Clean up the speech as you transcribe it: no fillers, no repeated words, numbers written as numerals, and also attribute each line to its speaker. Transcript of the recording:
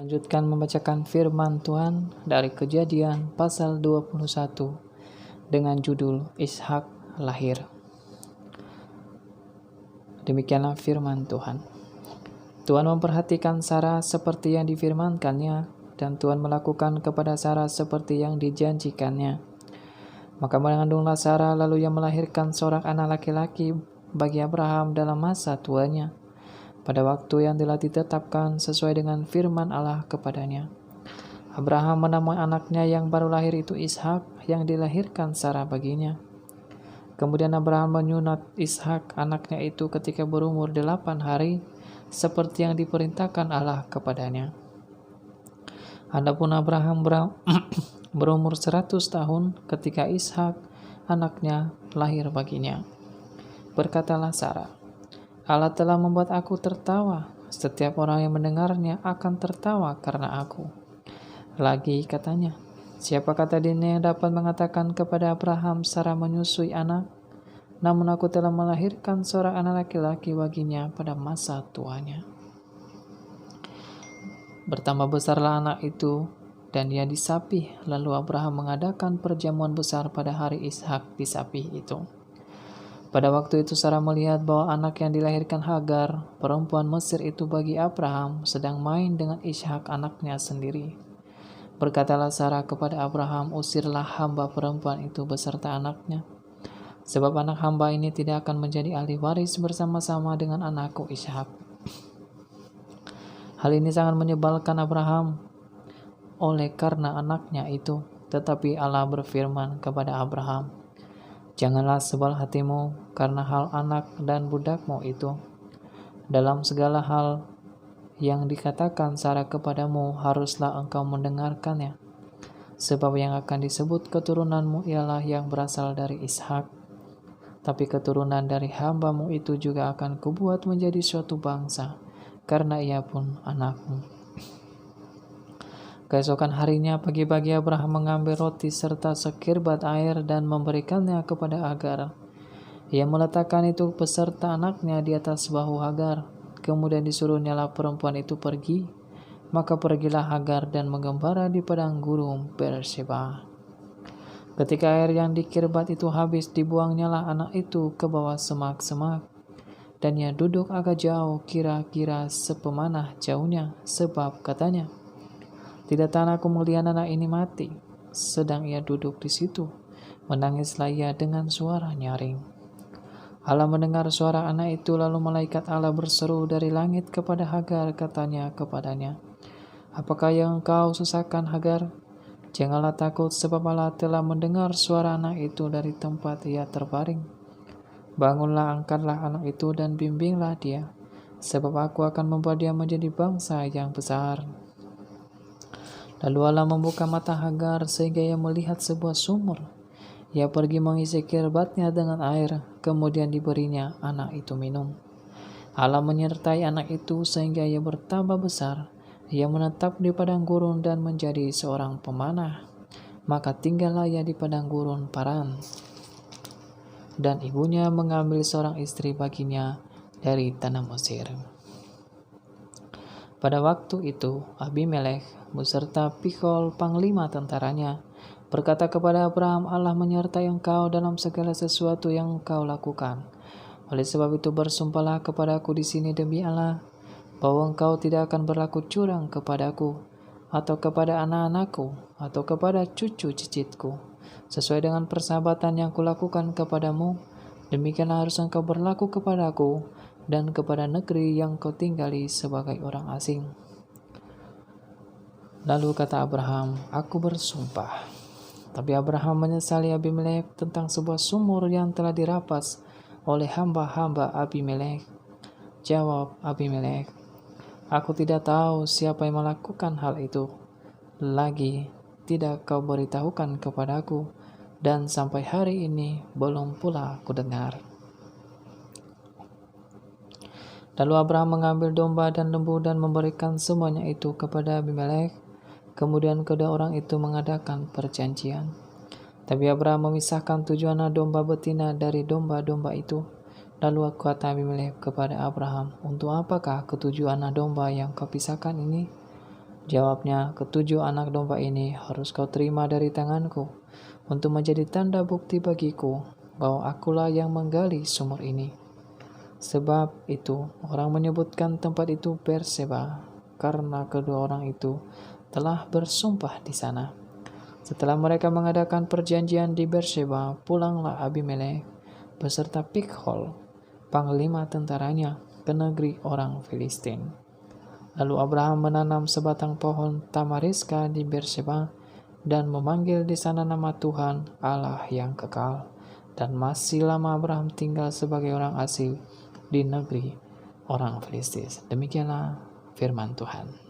Speaker 1: Lanjutkan membacakan firman Tuhan dari Kejadian pasal 21 dengan judul Ishak lahir. Demikianlah firman Tuhan. Tuhan memperhatikan Sarah seperti yang difirmankannya, dan Tuhan melakukan kepada Sarah seperti yang dijanjikannya. Maka mengandunglah Sarah, lalu ia melahirkan seorang anak laki-laki bagi Abraham dalam masa tuanya, pada waktu yang telah ditetapkan sesuai dengan firman Allah kepadanya. Abraham menamai anaknya yang baru lahir itu Ishak, yang dilahirkan Sarah baginya. Kemudian Abraham menyunat Ishak anaknya itu ketika berumur 8 hari, seperti yang diperintahkan Allah kepadanya. Adapun Abraham berumur 100 tahun ketika Ishak anaknya lahir baginya. Berkatalah Sarah, Allah telah membuat aku tertawa, setiap orang yang mendengarnya akan tertawa karena aku. Lagi katanya, siapakah tadinya yang dapat mengatakan kepada Abraham Sarah menyusui anak? Namun aku telah melahirkan seorang anak laki-laki baginya pada masa tuanya. Bertambah besarlah anak itu, dan ia disapih. Lalu Abraham mengadakan perjamuan besar pada hari Ishak disapih itu. Pada waktu itu Sarah melihat bahwa anak yang dilahirkan Hagar, perempuan Mesir itu bagi Abraham, sedang main dengan Ishak anaknya sendiri. Berkatalah Sarah kepada Abraham, usirlah hamba perempuan itu beserta anaknya, sebab anak hamba ini tidak akan menjadi ahli waris bersama-sama dengan anakku Ishak. Hal ini sangat menyebalkan Abraham oleh karena anaknya itu, tetapi Allah berfirman kepada Abraham, janganlah sebal hatimu karena hal anak dan budakmu itu. Dalam segala hal yang dikatakan Sarah kepadamu, haruslah engkau mendengarkannya. Sebab yang akan disebut keturunanmu ialah yang berasal dari Ishak. Tapi keturunan dari hambamu itu juga akan kubuat menjadi suatu bangsa, karena ia pun anakmu. Keesokan harinya pagi-pagi Abraham mengambil roti serta sekirbat air dan memberikannya kepada Hagar. Ia meletakkan itu beserta anaknya di atas bahu Hagar. Kemudian disuruhnyalah perempuan itu pergi. Maka pergilah Hagar dan menggembala di padang gurun Berseba. Ketika air yang dikirbat itu habis, dibuangnyalah anak itu ke bawah semak-semak. Dan ia duduk agak jauh, kira-kira sepemanah jauhnya, sebab katanya, tidak tahan aku melihat anak ini mati. Sedang ia duduk di situ, menangislah ia dengan suara nyaring. Allah mendengar suara anak itu, lalu malaikat Allah berseru dari langit kepada Hagar, katanya kepadanya, apakah yang engkau susahkan Hagar? Janganlah takut, sebab Allah telah mendengar suara anak itu dari tempat ia terbaring. Bangunlah, angkatlah anak itu dan bimbinglah dia, sebab aku akan membuat dia menjadi bangsa yang besar. Lalu Allah membuka mata Hagar sehingga ia melihat sebuah sumur. Ia pergi mengisi kirbatnya dengan air, kemudian diberinya anak itu minum. Allah menyertai anak itu sehingga ia bertambah besar. Ia menetap di padang gurun dan menjadi seorang pemanah. Maka tinggallah ia di padang gurun Paran. Dan ibunya mengambil seorang istri baginya dari tanah Mesir. Pada waktu itu Abimelek beserta Pikol panglima tentaranya berkata kepada Abraham, Allah menyertai engkau dalam segala sesuatu yang engkau lakukan. Oleh sebab itu bersumpahlah kepadaku di sini demi Allah, bahwa engkau tidak akan berlaku curang kepadaku, atau kepada anak-anakku, atau kepada cucu cicitku, sesuai dengan persahabatan yang kulakukan kepadamu. Demikianlah harus engkau berlaku kepadaku dan kepada negeri yang kau tinggali sebagai orang asing. Lalu kata Abraham, aku bersumpah. Tapi Abraham menyesali Abimelek tentang sebuah sumur yang telah dirampas oleh hamba-hamba Abimelek. Jawab Abimelek, aku tidak tahu siapa yang melakukan hal itu. Lagi tidak kau beritahukan kepadaku, dan sampai hari ini belum pula aku dengar. Lalu Abraham mengambil domba dan lembu dan memberikan semuanya itu kepada Abimelek. Kemudian kedua orang itu mengadakan perjanjian. Tapi Abraham memisahkan 7 anak domba betina dari domba-domba itu. Lalu kata Abimelek kepada Abraham, untuk apakah 7 anak domba yang kau pisahkan ini? Jawabnya, ketujuh anak domba ini harus kau terima dari tanganku untuk menjadi tanda bukti bagiku bahwa akulah yang menggali sumur ini. Sebab itu orang menyebutkan tempat itu Berseba, karena kedua orang itu telah bersumpah di sana. Setelah mereka mengadakan perjanjian di Berseba, pulanglah Abimelek beserta Pikhol, panglima tentaranya, ke negeri orang Filistin. Lalu Abraham menanam sebatang pohon tamariska di Berseba dan memanggil di sana nama Tuhan Allah yang kekal. Dan masih lama Abraham tinggal sebagai orang asing di negeri orang Filistin. Demikianlah firman Tuhan.